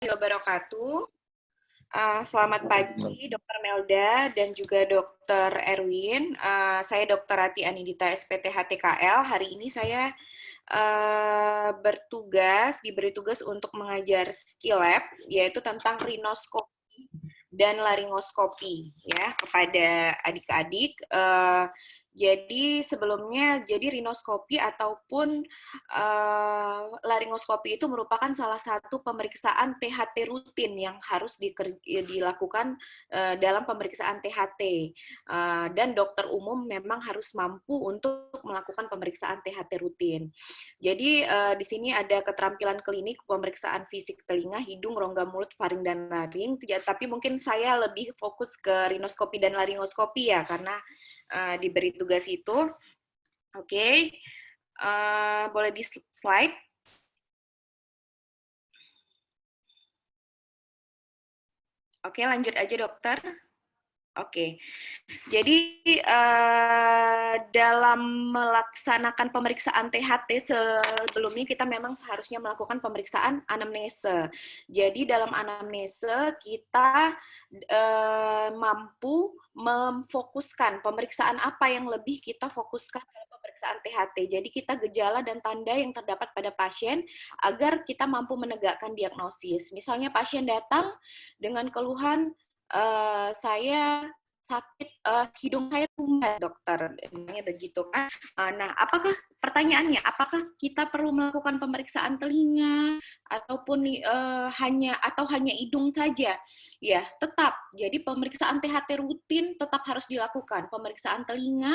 wabarakatuh. Selamat pagi, Dr. Melda dan juga Dr. Erwin. Saya Dr. Rati Anindita, SPT HTKL. Hari ini saya diberi tugas untuk mengajar skill lab, yaitu tentang rinoskopi dan laringoskopi, ya, kepada adik-adik. Jadi sebelumnya, rinoskopi ataupun laringoskopi itu merupakan salah satu pemeriksaan THT rutin yang harus dilakukan dalam pemeriksaan THT. Dan dokter umum memang harus mampu untuk melakukan pemeriksaan THT rutin. Jadi di sini ada keterampilan klinik pemeriksaan fisik telinga, hidung, rongga mulut, faring, dan laring. Tapi mungkin saya lebih fokus ke rinoskopi dan laringoskopi ya, karena diberi tugas itu. Oke. Boleh di slide. Oke, lanjut aja dokter. Oke, jadi dalam melaksanakan pemeriksaan THT sebelumnya kita memang seharusnya melakukan pemeriksaan anamnese. Jadi dalam anamnese kita mampu memfokuskan pemeriksaan apa yang lebih kita fokuskan dalam pemeriksaan THT. Jadi kita gejala dan tanda yang terdapat pada pasien agar kita mampu menegakkan diagnosis. Misalnya pasien datang dengan keluhan saya sakit, hidung saya sumbat, dokter, namanya begitu kan. Nah, pertanyaannya, apakah kita perlu melakukan pemeriksaan telinga ataupun hanya hidung saja? Ya, tetap. Jadi pemeriksaan THT rutin tetap harus dilakukan. Pemeriksaan telinga,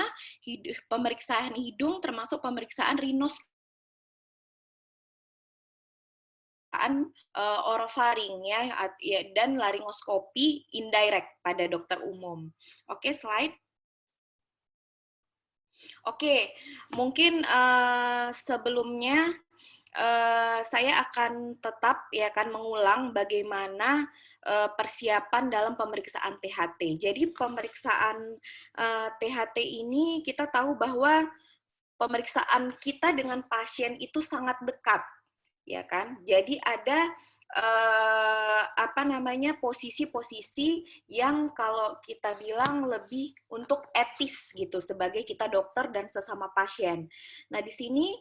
pemeriksaan hidung, termasuk pemeriksaan orofaring ya, dan laringoskopi indirect pada dokter umum. Oke, slide. Oke, mungkin sebelumnya saya akan mengulang bagaimana persiapan dalam pemeriksaan THT. Jadi pemeriksaan THT ini kita tahu bahwa pemeriksaan kita dengan pasien itu sangat dekat. Ya kan, jadi ada posisi-posisi yang kalau kita bilang lebih untuk etis gitu sebagai kita dokter dan sesama pasien. Nah di sini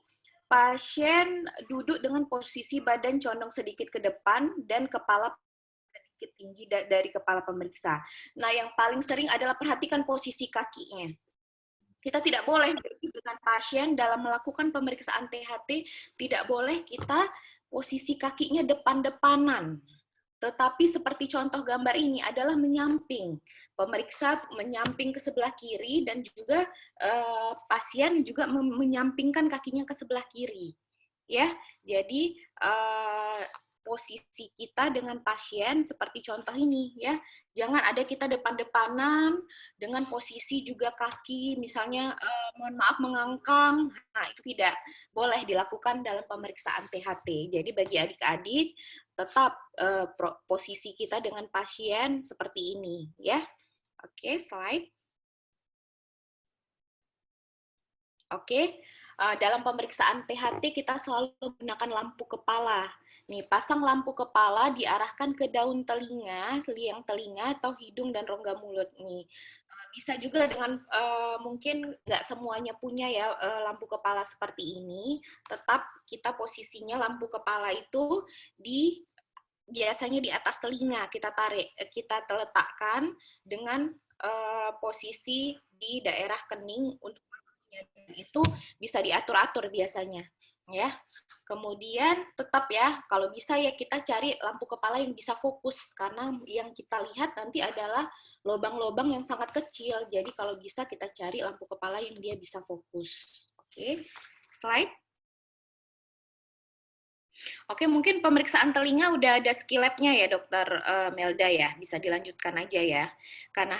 pasien duduk dengan posisi badan condong sedikit ke depan dan kepala sedikit tinggi dari kepala pemeriksa. Nah yang paling sering adalah perhatikan posisi kakinya. Kita tidak boleh dengan pasien dalam melakukan pemeriksaan THT, tidak boleh kita posisi kakinya depan-depanan. Tetapi seperti contoh gambar ini adalah menyamping. Pemeriksa menyamping ke sebelah kiri dan juga pasien juga menyampingkan kakinya ke sebelah kiri. Ya, jadi posisi kita dengan pasien seperti contoh ini ya. Jangan ada kita depan-depanan dengan posisi juga kaki misalnya mohon maaf mengangkang. Nah, itu tidak boleh dilakukan dalam pemeriksaan THT. Jadi bagi adik-adik tetap posisi kita dengan pasien seperti ini ya. Oke, slide. Oke. Dalam pemeriksaan THT kita selalu menggunakan lampu kepala. Nih, pasang lampu kepala diarahkan ke daun telinga, liang telinga atau hidung dan rongga mulut nih. Bisa juga dengan mungkin nggak semuanya punya ya lampu kepala seperti ini. Tetap kita posisinya lampu kepala itu biasanya di atas telinga kita letakkan dengan posisi di daerah kening untuk itu bisa diatur-atur biasanya ya. Kemudian tetap ya kalau bisa ya kita cari lampu kepala yang bisa fokus karena yang kita lihat nanti adalah lubang-lubang yang sangat kecil. Jadi kalau bisa kita cari lampu kepala yang dia bisa fokus. Oke. Slide. Oke, mungkin pemeriksaan telinga udah ada skill lab-nya ya, Dokter Melda ya. Bisa dilanjutkan aja ya. Karena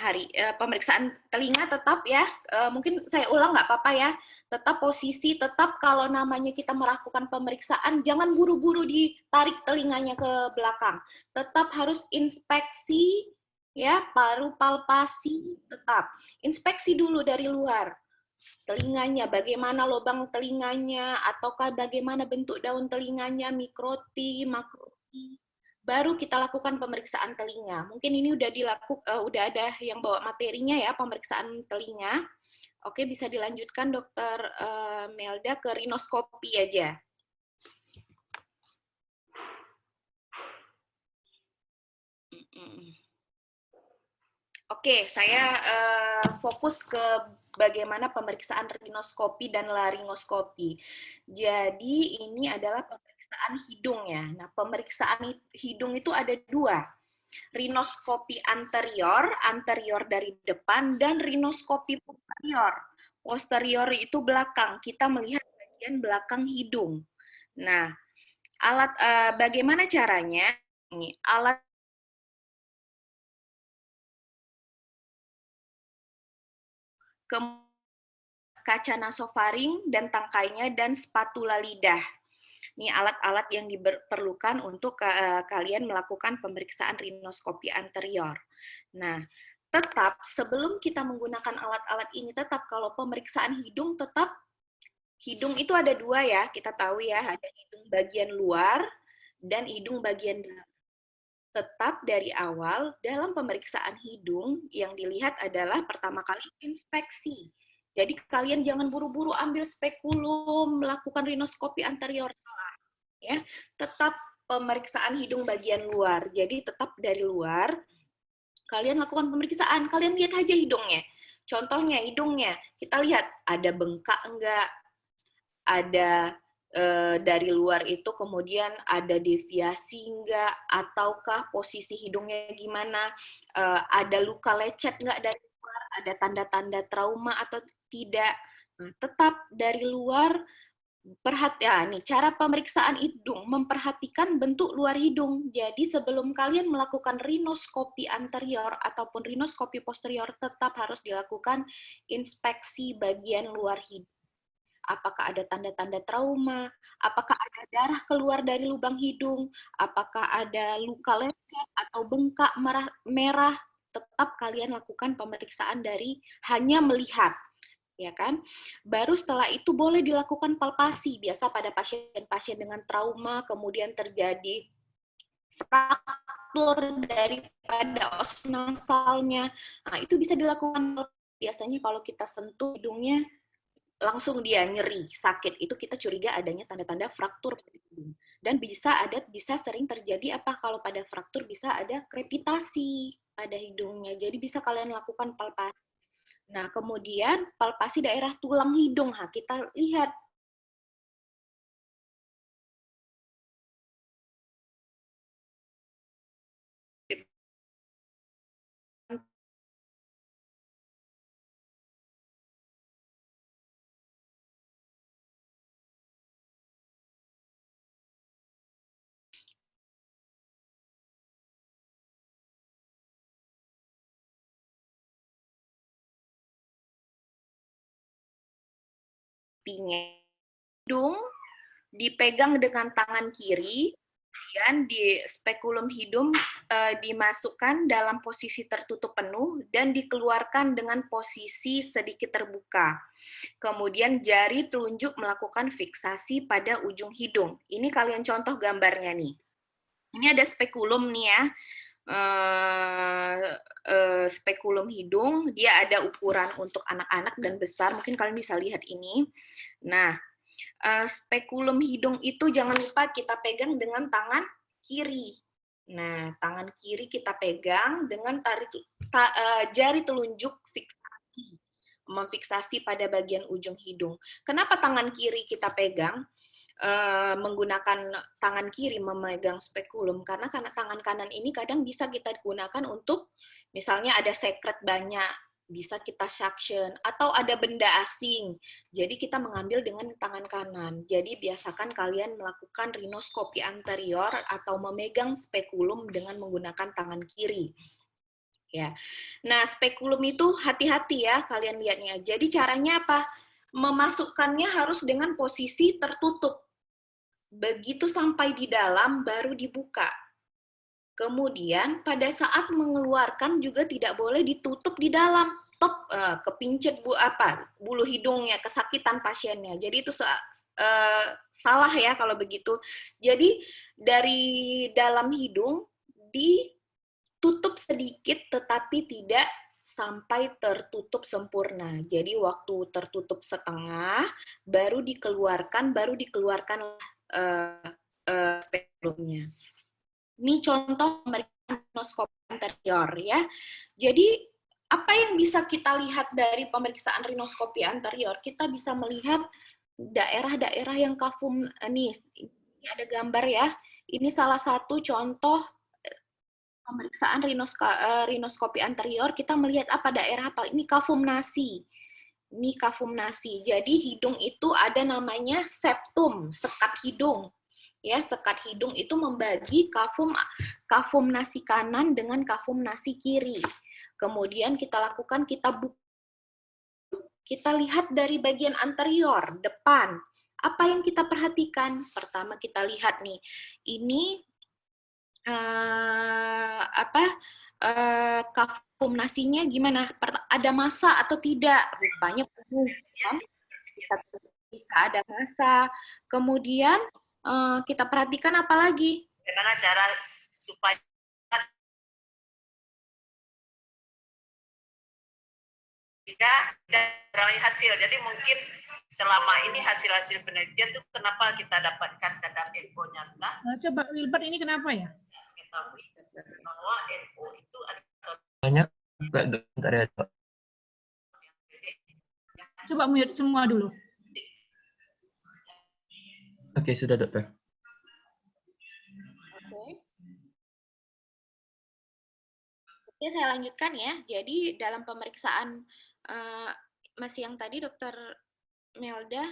pemeriksaan telinga tetap ya, mungkin saya ulang nggak apa-apa ya. Tetap posisi, tetap kalau namanya kita melakukan pemeriksaan, jangan buru-buru ditarik telinganya ke belakang. Tetap harus inspeksi, ya, baru palpasi, tetap. Inspeksi dulu dari luar. Telinganya, bagaimana lubang telinganya, ataukah bagaimana bentuk daun telinganya, mikroti, makroti. baru kita lakukan pemeriksaan telinga. Mungkin ini udah ada yang bawa materinya ya, pemeriksaan telinga. Oke, bisa dilanjutkan Dokter Melda ke rinoskopi aja. Oke, saya fokus ke bagaimana pemeriksaan rinoskopi dan laringoskopi. Jadi ini adalah pemeriksaan hidung ya. Nah, pemeriksaan hidung itu ada dua. Rinoskopi anterior dari depan, dan rinoskopi posterior. Posterior itu belakang, kita melihat bagian belakang hidung. Nah, bagaimana caranya? Ini alat kaca nasofaring dan tangkainya, dan spatula lidah. Ini alat-alat yang diperlukan untuk kalian melakukan pemeriksaan rinoskopi anterior. Nah, tetap sebelum kita menggunakan alat-alat ini, tetap kalau pemeriksaan hidung, tetap hidung itu ada dua ya, kita tahu ya, ada hidung bagian luar dan hidung bagian dalam. Tetap dari awal dalam pemeriksaan hidung yang dilihat adalah pertama kali inspeksi. Jadi kalian jangan buru-buru ambil spekulum, melakukan rinoskopi anterior, ya. Tetap pemeriksaan hidung bagian luar. Jadi tetap dari luar kalian lakukan pemeriksaan, kalian lihat aja hidungnya. Contohnya hidungnya, kita lihat ada bengkak enggak, ada dari luar itu kemudian ada deviasi enggak, ataukah posisi hidungnya gimana, ada luka lecet enggak dari luar, ada tanda-tanda trauma atau tidak. Tetap dari luar, nih cara pemeriksaan hidung, memperhatikan bentuk luar hidung. Jadi sebelum kalian melakukan rinoskopi anterior ataupun rinoskopi posterior, tetap harus dilakukan inspeksi bagian luar hidung. Apakah ada tanda-tanda trauma, apakah ada darah keluar dari lubang hidung, apakah ada luka lecet atau bengkak merah, tetap kalian lakukan pemeriksaan dari hanya melihat, ya kan? Baru setelah itu boleh dilakukan palpasi, biasa pada pasien-pasien dengan trauma, kemudian terjadi fraktur daripada os nasalnya, nah itu bisa dilakukan. Biasanya kalau kita sentuh hidungnya, langsung dia nyeri, sakit, itu kita curiga adanya tanda-tanda fraktur pada hidung. Dan bisa sering terjadi apa kalau pada fraktur, bisa ada krepitasi pada hidungnya. Jadi bisa kalian lakukan palpasi. Nah, kemudian palpasi daerah tulang hidung, kita lihat hidung dipegang dengan tangan kiri, kemudian di spekulum hidung dimasukkan dalam posisi tertutup penuh dan dikeluarkan dengan posisi sedikit terbuka. Kemudian jari telunjuk melakukan fiksasi pada ujung hidung. Ini kalian contoh gambarnya nih. Ini ada spekulum nih ya. Spekulum hidung, dia ada ukuran untuk anak-anak dan besar, mungkin kalian bisa lihat ini. Nah, spekulum hidung itu jangan lupa kita pegang dengan tangan kiri. Nah, tangan kiri kita pegang dengan jari telunjuk memfiksasi pada bagian ujung hidung. Kenapa tangan kiri kita pegang? Menggunakan tangan kiri memegang spekulum, karena tangan kanan ini kadang bisa kita gunakan untuk misalnya ada sekret banyak, bisa kita suction, atau ada benda asing, jadi kita mengambil dengan tangan kanan. Jadi biasakan kalian melakukan rinoskopi anterior atau memegang spekulum dengan menggunakan tangan kiri. Ya. Nah, spekulum itu hati-hati ya kalian lihatnya. Jadi caranya apa? Memasukkannya harus dengan posisi tertutup. Begitu sampai di dalam baru dibuka. Kemudian pada saat mengeluarkan juga tidak boleh ditutup di dalam. Kepincet bulu hidungnya, kesakitan pasiennya. Jadi itu salah ya kalau begitu. Jadi dari dalam hidung ditutup sedikit tetapi tidak sampai tertutup sempurna. Jadi waktu tertutup setengah baru dikeluarkan spektrumnya. Ini contoh pemeriksaan rinoskopi anterior ya. Jadi apa yang bisa kita lihat dari pemeriksaan rinoskopi anterior? Kita bisa melihat daerah-daerah yang kafum. Nih, ini ada gambar ya. Ini salah satu contoh pemeriksaan rinoskopi anterior. Kita melihat apa daerah apa? Ini kafumnasi. Ini kafumnasi. Jadi hidung itu ada namanya septum, sekat hidung. Ya, sekat hidung itu membagi kafum nasi kanan dengan kafum nasi kiri. Kemudian kita lihat dari bagian anterior, depan. Apa yang kita perhatikan? Pertama kita lihat nih, ini kafum nasinya gimana? Ada massa atau tidak? Rupanya penuh, kan? Kita bisa ada massa. Kemudian kita perhatikan apa lagi? Gimana cara supaya tidak hasil. Jadi mungkin selama ini hasil-hasil penelitian itu kenapa kita dapatkan kadar NO nyata? Nah, coba Wilbert ini kenapa ya? Ketahui bahwa NO itu ada banyak bentar ya. Coba mute semua dulu. Oke, sudah dokter. Oke, saya lanjutkan ya. Jadi dalam pemeriksaan masih yang tadi Dokter Melda,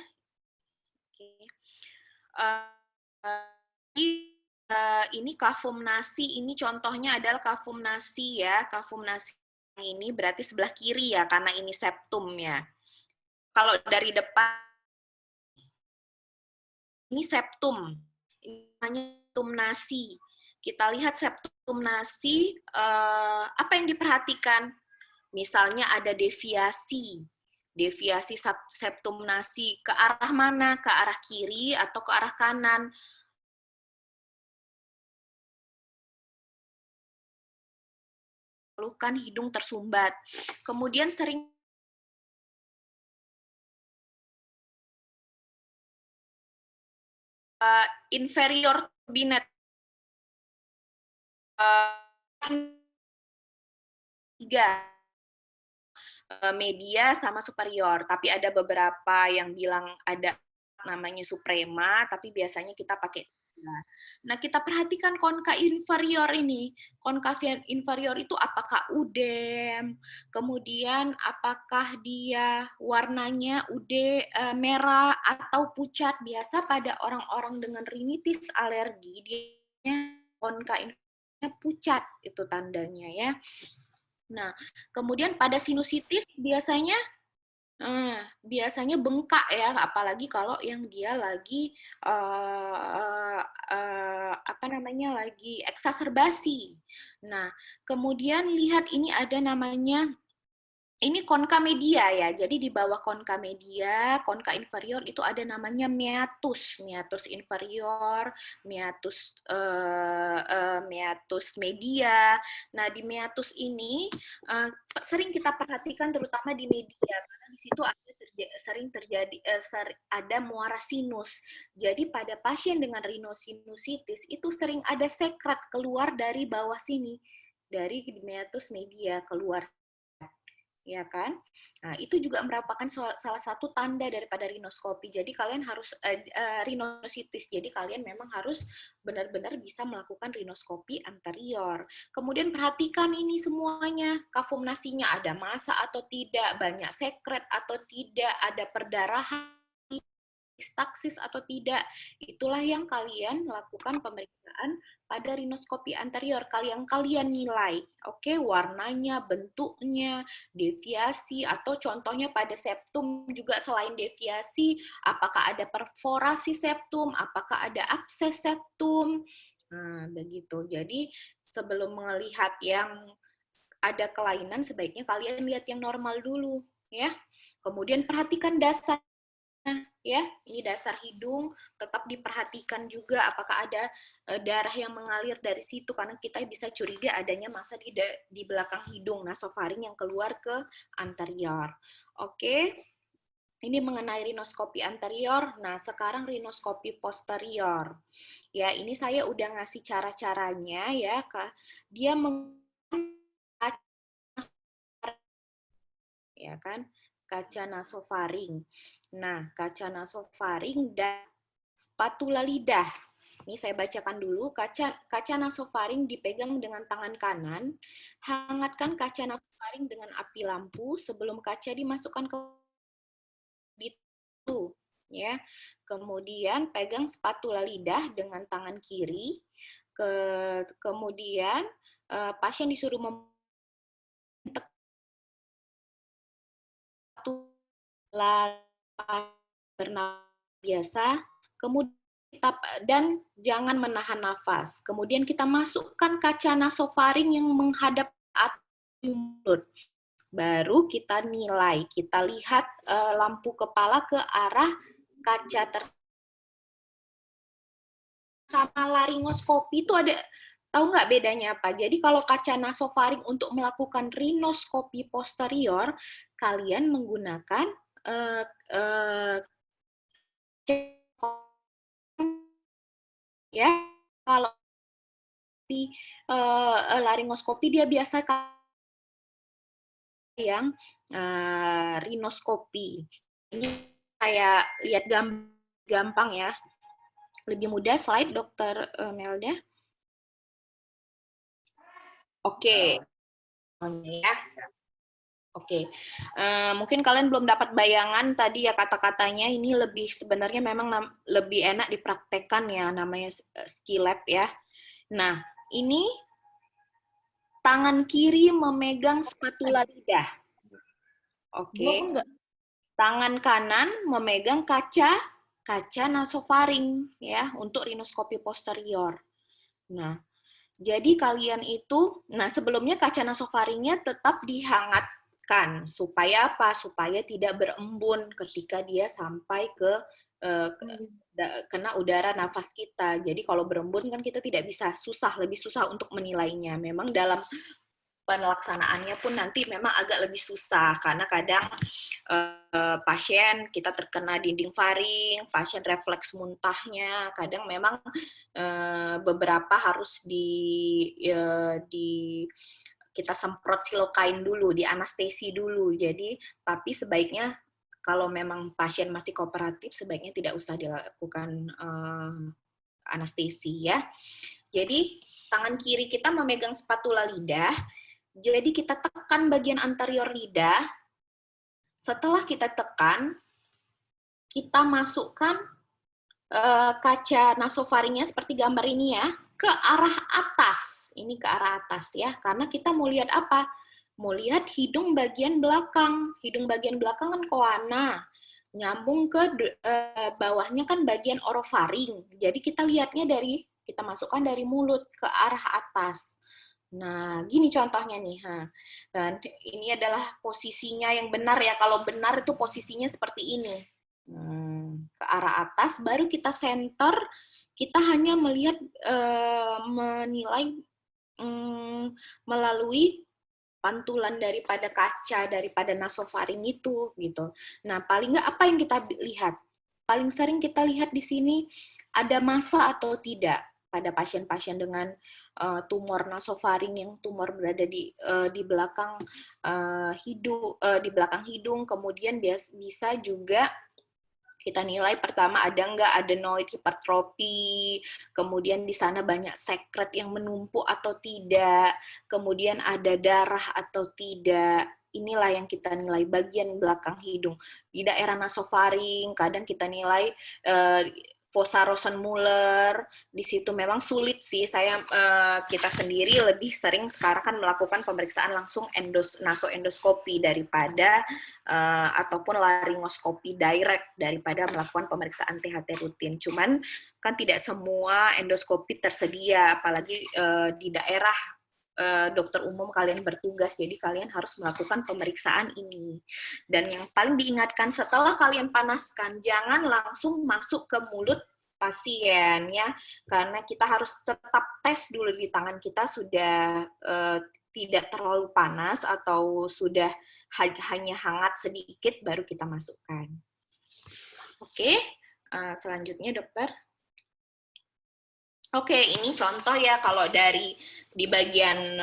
ini kafumnasi. Ini contohnya adalah kafumnasi ya. Kafumnasi ini berarti sebelah kiri ya, karena ini septum ya. Kalau dari depan ini septum, ini namanya septum nasi. Kita lihat septum nasi, apa yang diperhatikan? Misalnya ada deviasi septum nasi ke arah mana? Ke arah kiri atau ke arah kanan? Lalu kan hidung tersumbat. Kemudian sering inferior binet tiga media sama superior, tapi ada beberapa yang bilang ada namanya suprema, tapi biasanya kita pakai. Nah, kita perhatikan konka inferior ini. Konka inferior itu apakah udem, kemudian apakah dia warnanya merah atau pucat. Biasa pada orang-orang dengan rinitis alergi, dia konka inferiornya pucat, itu tandanya ya. Nah, kemudian pada sinusitis biasanya bengkak ya, apalagi kalau yang dia lagi lagi eksaserbasi. Nah, kemudian lihat ini ada namanya, ini konka media ya. Jadi di bawah konka media, konka inferior itu ada namanya meatus inferior, meatus media. Nah, di meatus ini sering kita perhatikan terutama di media, karena di situ sering terjadi ada muara sinus. Jadi pada pasien dengan rhinosinusitis itu sering ada sekret keluar dari bawah sini, dari meatus media keluar, ya kan? Nah, itu juga merupakan salah satu tanda daripada rinoskopi. Jadi kalian harus rhinosinusitis. Jadi kalian memang harus benar-benar bisa melakukan rinoskopi anterior. Kemudian perhatikan ini semuanya, kafumnasinya ada massa atau tidak, banyak sekret atau tidak, ada perdarahan, staksis atau tidak. Itulah yang kalian lakukan pemeriksaan pada rinoskopi anterior. Kalian nilai, oke, warnanya, bentuknya, deviasi, atau contohnya pada septum juga selain deviasi, apakah ada perforasi septum, apakah ada abses septum. Nah, begitu. Jadi sebelum melihat yang ada kelainan, sebaiknya kalian lihat yang normal dulu, ya. Kemudian perhatikan dasar ya, ini dasar hidung, tetap diperhatikan juga apakah ada darah yang mengalir dari situ, karena kita bisa curiga adanya massa di belakang hidung, nasofaring yang keluar ke anterior. Oke, ini mengenai rinoskopi anterior. Nah, sekarang rinoskopi posterior. Ya, ini saya udah ngasih cara-caranya ya, Kak. Dia ya kan, kaca nasofaring. Nah, kaca nasofaring dan spatula lidah. Ini saya bacakan dulu. Kaca nasofaring dipegang dengan tangan kanan. Hangatkan kaca nasofaring dengan api lampu sebelum kaca dimasukkan ke itu, ya. Kemudian pegang spatula lidah dengan tangan kiri. Kemudian pasien disuruh bernapas biasa, kemudian dan jangan menahan nafas. Kemudian kita masukkan kaca nasofaring yang menghadap mulut. Baru kita nilai, kita lihat lampu kepala ke arah kaca sama laringoskopi itu ada, tahu nggak bedanya apa? Jadi kalau kaca nasofaring untuk melakukan rinoskopi posterior, kalian menggunakan ya, kalau di laringoskopi dia biasa yang rinoskopi. Ini saya lihat gampang ya. Lebih mudah slide Dokter Melda. Oke. Ya. Oke, mungkin kalian belum dapat bayangan tadi ya kata-katanya, ini lebih sebenarnya memang lebih enak dipraktekkan ya, namanya skill lab ya. Nah, ini tangan kiri memegang spatula lidah. Oke. Tangan kanan memegang kaca nasofaring ya untuk rinoskopi posterior. Nah, jadi kalian itu, nah sebelumnya kaca nasofaringnya tetap dihangatkan supaya apa? Supaya tidak berembun ketika dia sampai ke kena udara nafas kita. Jadi kalau berembun kan kita tidak bisa, lebih susah untuk menilainya. Memang dalam pelaksanaannya pun nanti memang agak lebih susah karena kadang pasien kita terkena dinding faring, pasien refleks muntahnya, kadang memang beberapa harus kita semprot silokain dulu, di anestesi dulu. Jadi tapi sebaiknya kalau memang pasien masih kooperatif sebaiknya tidak usah dilakukan anestesi ya. Jadi tangan kiri kita memegang spatula lidah. Jadi kita tekan bagian anterior lidah. Setelah kita tekan, kita masukkan kaca nasofaringnya seperti gambar ini ya, ke arah atas. Ini ke arah atas ya, karena kita mau lihat apa? Mau lihat hidung bagian belakang. Hidung bagian belakang kan koana. Nyambung ke bawahnya kan bagian orofaring. Jadi kita lihatnya kita masukkan dari mulut ke arah atas. Nah, gini contohnya nih. Dan ini adalah posisinya yang benar ya. Kalau benar itu posisinya seperti ini. Ke arah atas, baru kita center. Kita hanya melihat, menilai melalui pantulan daripada kaca, daripada nasofaring itu. Gitu. Nah, paling nggak apa yang kita lihat? Paling sering kita lihat di sini ada massa atau tidak pada pasien-pasien dengan tumor nasofaring yang tumor berada di belakang di belakang hidung, kemudian bisa juga kita nilai pertama ada nggak adenoid hipertrofi, kemudian di sana banyak sekret yang menumpuk atau tidak, kemudian ada darah atau tidak. Inilah yang kita nilai bagian belakang hidung. Di daerah nasofaring kadang kita nilai fossa Rosenmuller, di situ memang sulit sih. Kita sendiri lebih sering sekarang kan melakukan pemeriksaan langsung nasoendoskopi daripada ataupun laringoskopi direct daripada melakukan pemeriksaan THT rutin. Cuman kan tidak semua endoskopi tersedia, apalagi di daerah dokter umum kalian bertugas, jadi kalian harus melakukan pemeriksaan ini. Dan yang paling diingatkan setelah kalian panaskan, jangan langsung masuk ke mulut pasien ya, karena kita harus tetap tes dulu di tangan kita sudah tidak terlalu panas atau sudah hanya hangat sedikit, baru kita masukkan. Oke, selanjutnya dokter. Oke, ini contoh ya, kalau dari di bagian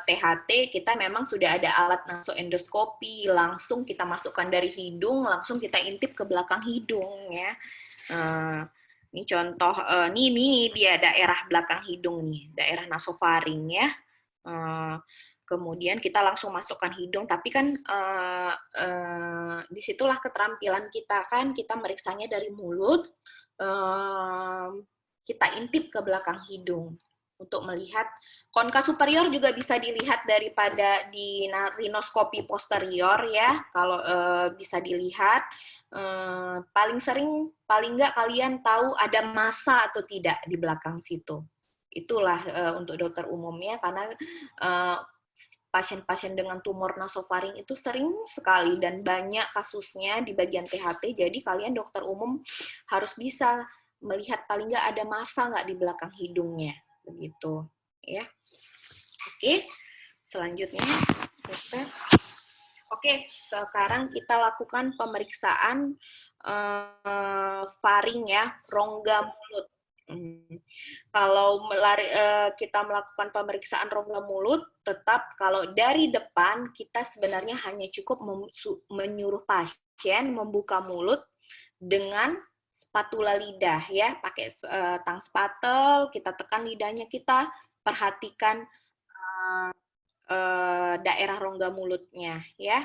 THT kita memang sudah ada alat nasoendoskopi, langsung kita masukkan dari hidung, langsung kita intip ke belakang hidung ya. Ini contoh, ini dia daerah belakang hidung nih, daerah nasofaring ya. Kemudian kita langsung masukkan hidung, tapi kan disitulah keterampilan kita kan, kita meriksanya dari mulut, kita intip ke belakang hidung untuk melihat. Konka superior juga bisa dilihat daripada di rinoskopi posterior ya, kalau bisa dilihat. Paling sering, paling nggak kalian tahu ada massa atau tidak di belakang situ. Itulah untuk dokter umumnya, karena pasien-pasien dengan tumor nasofaring itu sering sekali dan banyak kasusnya di bagian THT, jadi kalian dokter umum harus bisa melihat paling nggak ada massa nggak di belakang hidungnya, begitu ya. Oke, selanjutnya dokter. Oke, sekarang kita lakukan pemeriksaan faring ya, rongga mulut. Kalau kita melakukan pemeriksaan rongga mulut, tetap kalau dari depan kita sebenarnya hanya cukup menyuruh pasien membuka mulut dengan spatula lidah ya, pakai tang spatel, kita tekan lidahnya, kita perhatikan daerah rongga mulutnya ya.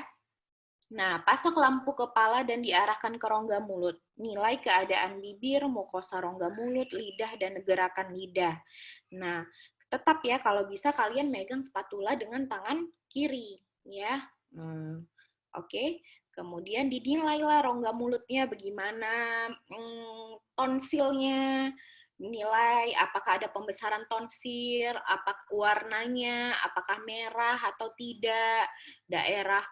Nah, pasang lampu kepala dan diarahkan ke rongga mulut. Nilai keadaan bibir, mukosa rongga mulut, lidah, dan gerakan lidah. Nah, tetap ya kalau bisa kalian megang spatula dengan tangan kiri ya. Oke. Kemudian dinilailah rongga mulutnya bagaimana, tonsilnya, nilai apakah ada pembesaran tonsil, apakah warnanya, apakah merah atau tidak, daerah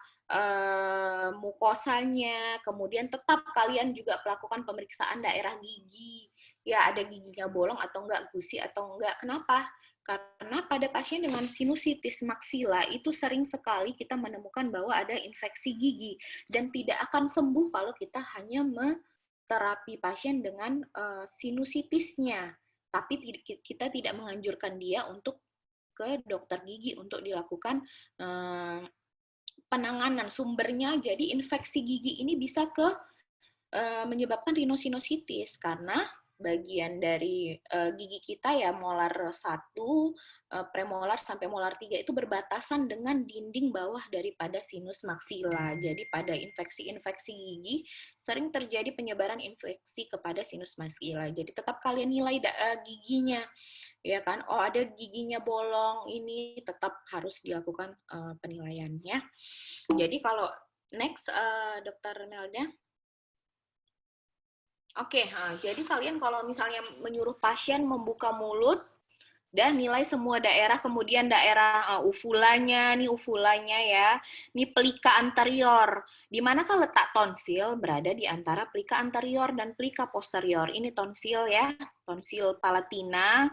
mukosanya, kemudian tetap kalian juga melakukan pemeriksaan daerah gigi, ya ada giginya bolong atau enggak, gusi atau enggak. Kenapa? Karena pada pasien dengan sinusitis maksila itu sering sekali kita menemukan bahwa ada infeksi gigi dan tidak akan sembuh kalau kita hanya terapi pasien dengan sinusitisnya, tapi kita tidak menganjurkan dia untuk ke dokter gigi untuk dilakukan penanganan sumbernya. Jadi infeksi gigi ini bisa menyebabkan rhinosinusitis karena bagian dari gigi kita ya, molar 1, premolar sampai molar 3 itu berbatasan dengan dinding bawah daripada sinus maksila. Jadi pada infeksi-infeksi gigi sering terjadi penyebaran infeksi kepada sinus maksila. Jadi tetap kalian nilai giginya. Ya kan, oh ada giginya bolong, ini tetap harus dilakukan penilaiannya. Jadi kalau next, Dr. Melda. Oke, jadi kalian kalau misalnya menyuruh pasien membuka mulut dan nilai semua daerah, kemudian daerah uvulanya, nih uvulanya ya, nih pelika anterior. Di manakah letak tonsil? Berada di antara pelika anterior dan pelika posterior. Ini tonsil ya, tonsil palatina.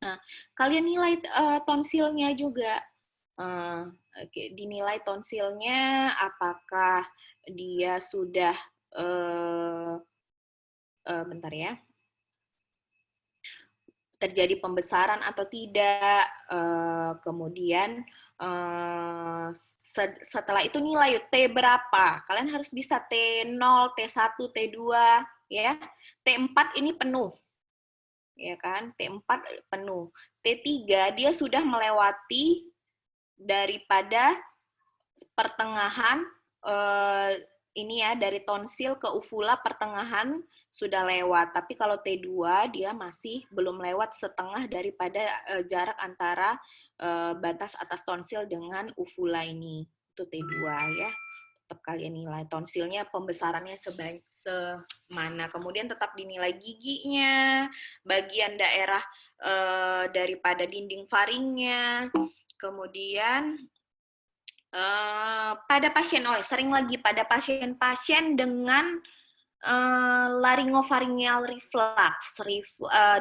Nah, kalian nilai tonsilnya juga. Dinilai tonsilnya, apakah dia sudah bentar ya, terjadi pembesaran atau tidak, kemudian setelah itu nilai T berapa, kalian harus bisa T0, T1, T2 ya, T4 ini penuh ya kan, T4 penuh, T3 dia sudah melewati daripada pertengahan ini ya, dari tonsil ke uvula pertengahan sudah lewat, tapi kalau T2 dia masih belum lewat setengah daripada jarak antara batas atas tonsil dengan uvula ini, itu T2 ya. tetap kalian nilai. Tonsilnya pembesarannya semana. Kemudian tetap dinilai giginya, bagian daerah daripada dinding faringnya. Kemudian pada pasien, sering lagi pada pasien-pasien dengan laryngopharyngeal reflux,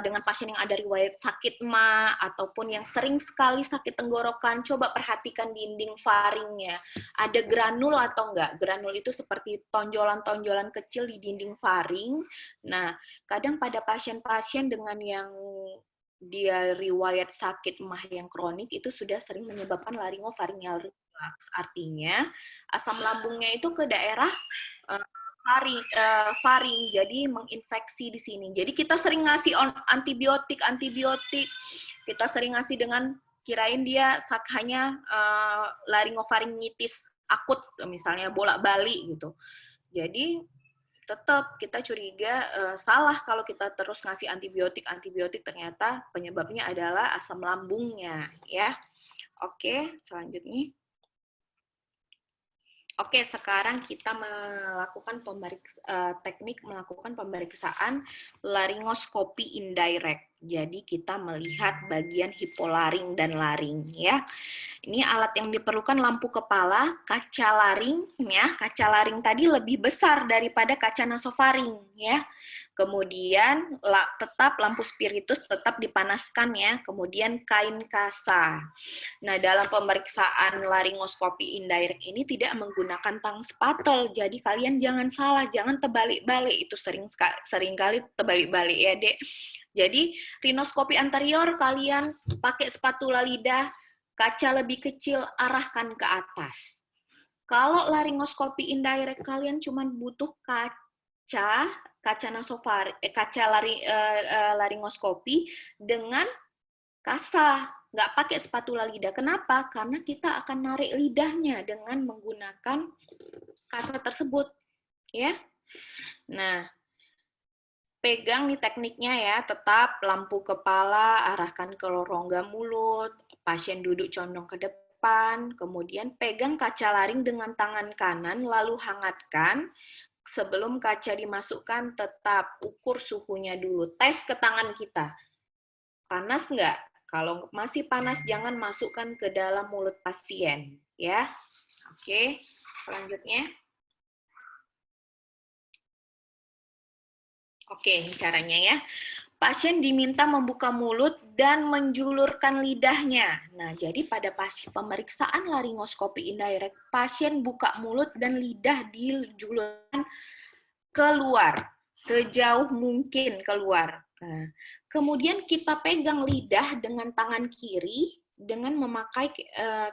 dengan pasien yang ada riwayat sakit MA ataupun yang sering sekali sakit tenggorokan, coba perhatikan dinding faringnya. Ada granul atau enggak? Granul itu seperti tonjolan-tonjolan kecil di dinding faring. Nah, kadang pada pasien-pasien dengan yang dia riwayat sakit MA yang kronik itu sudah sering menyebabkan laryngopharyngeal reflux. Artinya, asam lambungnya itu ke daerah faring, jadi menginfeksi di sini. Jadi kita sering ngasih antibiotik, kita sering ngasih dengan kirain dia hanya laryngopharyngitis akut, misalnya bolak-balik gitu. Jadi tetap kita curiga salah kalau kita terus ngasih antibiotik ternyata penyebabnya adalah asam lambungnya, ya. Oke, selanjutnya. Oke, sekarang kita melakukan teknik melakukan pemeriksaan laryngoskopi indirect. Jadi kita melihat bagian hipolaring dan laring, ya. Ini alat yang diperlukan lampu kepala, kaca laring, ya. Kaca laring tadi lebih besar daripada kaca nasofaring, ya. Kemudian tetap lampu spiritus tetap dipanaskan, ya. Kemudian kain kasa. Nah, dalam pemeriksaan laryngoskopi indirect ini tidak menggunakan tang spatel. Jadi kalian jangan salah, jangan terbalik-balik. Itu sering kali terbalik-balik ya, Dek. Jadi rhinoskopi anterior kalian pakai spatula lidah, kaca lebih kecil arahkan ke atas. Kalau laryngoskopi indirect kalian cuma butuh kaca laryngoskopi dengan kasa, nggak pakai spatula lidah. Kenapa? Karena kita akan narik lidahnya dengan menggunakan kasa tersebut, ya. Nah, pegang nih tekniknya ya, tetap lampu kepala arahkan ke rongga mulut, pasien duduk condong ke depan, kemudian pegang kaca laring dengan tangan kanan, lalu hangatkan. Sebelum kaca dimasukkan, tetap ukur suhunya dulu. Tes ke tangan kita. Panas nggak? Kalau masih panas, jangan masukkan ke dalam mulut pasien. Ya. Oke, selanjutnya. Oke, ini caranya ya. Pasien diminta membuka mulut dan menjulurkan lidahnya. Nah, jadi pada pemeriksaan laryngoskopi indirect, pasien buka mulut dan lidah dijulurkan keluar, sejauh mungkin keluar. Nah, kemudian kita pegang lidah dengan tangan kiri dengan memakai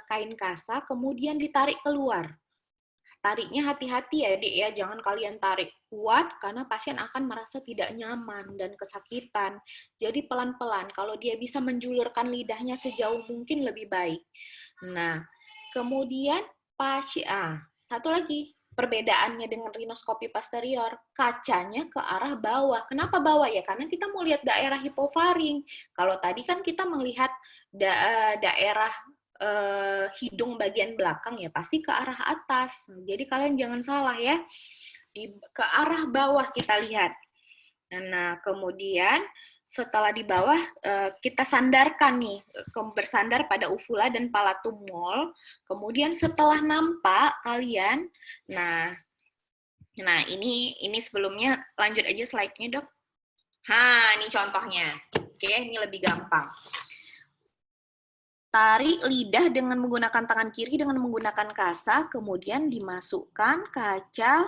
kain kasa, kemudian ditarik keluar. Tariknya hati-hati ya, Dek ya, jangan kalian tarik kuat karena pasien akan merasa tidak nyaman dan kesakitan. Jadi pelan-pelan, kalau dia bisa menjulurkan lidahnya sejauh mungkin lebih baik. Nah, kemudian satu lagi perbedaannya dengan rhinoskopi posterior, kacanya ke arah bawah. Kenapa bawah ya? Karena kita mau lihat daerah hipofaring. Kalau tadi kan kita melihat daerah hidung bagian belakang ya pasti ke arah atas. Jadi kalian jangan salah ya. Ke arah bawah kita lihat. Nah, kemudian setelah di bawah kita sandarkan nih, bersandar pada uvula dan palatum mole. Kemudian setelah nampak kalian, nah ini sebelumnya lanjut aja slide-nya, Dok. Ini contohnya. Oke, ini lebih gampang. Tarik lidah dengan menggunakan tangan kiri dengan menggunakan kasa, kemudian dimasukkan kaca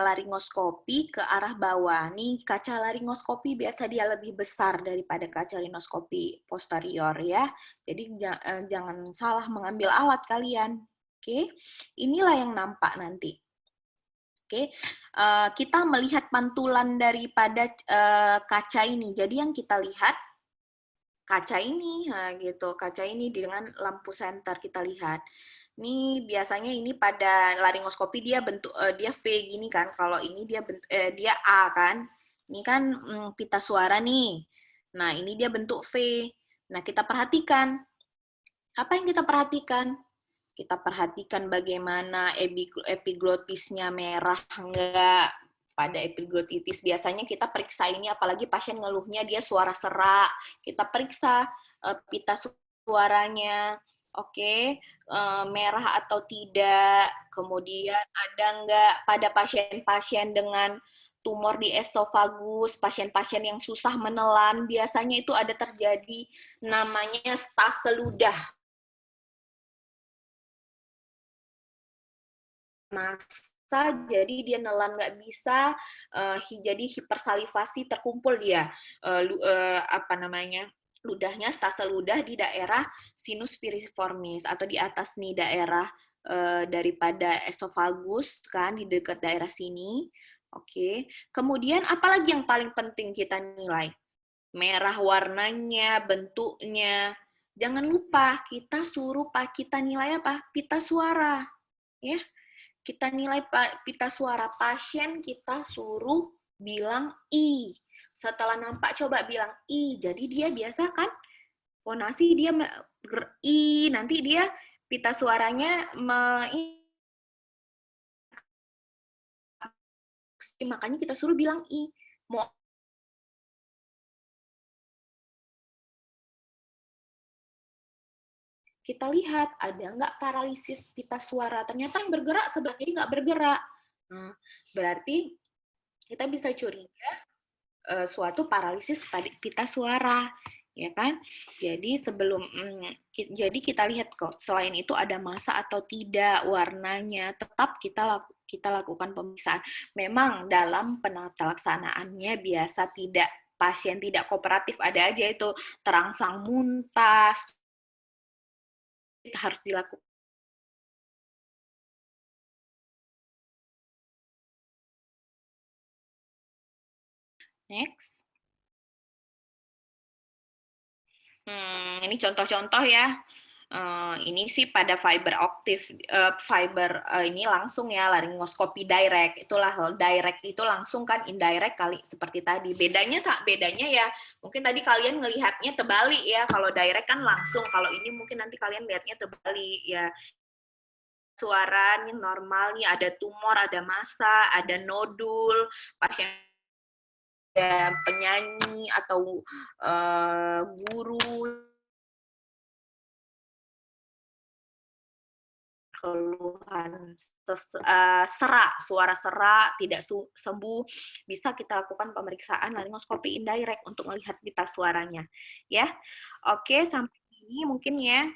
laryngoskopi ke arah bawah. Nih kaca laryngoskopi biasa dia lebih besar daripada kaca rhinoskopi posterior ya. Jadi jangan salah mengambil alat kalian. Oke, inilah yang nampak nanti. Oke, kita melihat pantulan daripada kaca ini. Jadi yang kita lihat kaca ini, gitu. Kaca ini dengan lampu senter kita lihat. Ini biasanya ini pada laryngoskopi dia bentuk dia V gini kan. Kalau ini dia A kan. Ini kan pita suara nih. Nah, ini dia bentuk V. Nah, kita perhatikan. Apa yang kita perhatikan? Kita perhatikan bagaimana epiglotisnya merah enggak. Pada epiglotitis biasanya kita periksa ini, apalagi pasien ngeluhnya dia suara serak, kita periksa pita suaranya, oke, merah atau tidak. Kemudian ada enggak pada pasien-pasien dengan tumor di esofagus, pasien-pasien yang susah menelan, biasanya itu ada terjadi namanya stase ludah. Masa, jadi dia nelan nggak bisa, jadi hipersalivasi terkumpul dia, ludahnya, stase ludah di daerah sinus piriformis atau di atas nih daerah daripada esofagus kan, di dekat daerah sini. Oke. Kemudian apalagi yang paling penting kita nilai? Merah warnanya, bentuknya. Jangan lupa kita nilai apa? Pita suara. Ya. Kita nilai pita suara pasien, kita suruh bilang I. Setelah nampak coba bilang I. Jadi dia biasa kan fonasi dia I, nanti dia pita suaranya makanya kita suruh bilang I. Kita lihat ada nggak paralisis pita suara. Ternyata yang bergerak sebelah kiri nggak bergerak. Nah, berarti kita bisa curiga suatu paralisis pada pita suara, ya kan? Jadi jadi kita lihat kok selain itu ada massa atau tidak warnanya, tetap kita lakukan pemeriksaan. Memang dalam penata laksanaannya biasa pasien tidak kooperatif, ada aja itu terangsang muntah, harus dilakukan. Next. Ini contoh-contoh ya. Ini sih pada fiber optik, ini langsung ya, laryngoskopi direct. Itulah direct itu langsung kan, indirect kali seperti tadi. Bedanya ya, mungkin tadi kalian ngelihatnya terbalik ya. Kalau direct kan langsung, kalau ini mungkin nanti kalian lihatnya terbalik ya. Suaranya normal nih, ada tumor, ada massa, ada nodul, pasien penyanyi atau guru, keluhan serak, suara serak, tidak sembuh, bisa kita lakukan pemeriksaan laryngoskopi indirect untuk melihat pita suaranya. Ya, oke, sampai ini mungkin ya.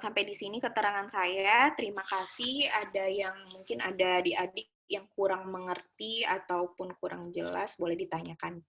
Sampai di sini keterangan saya. Terima kasih. Ada yang mungkin ada adik-adik yang kurang mengerti ataupun kurang jelas, boleh ditanyakan.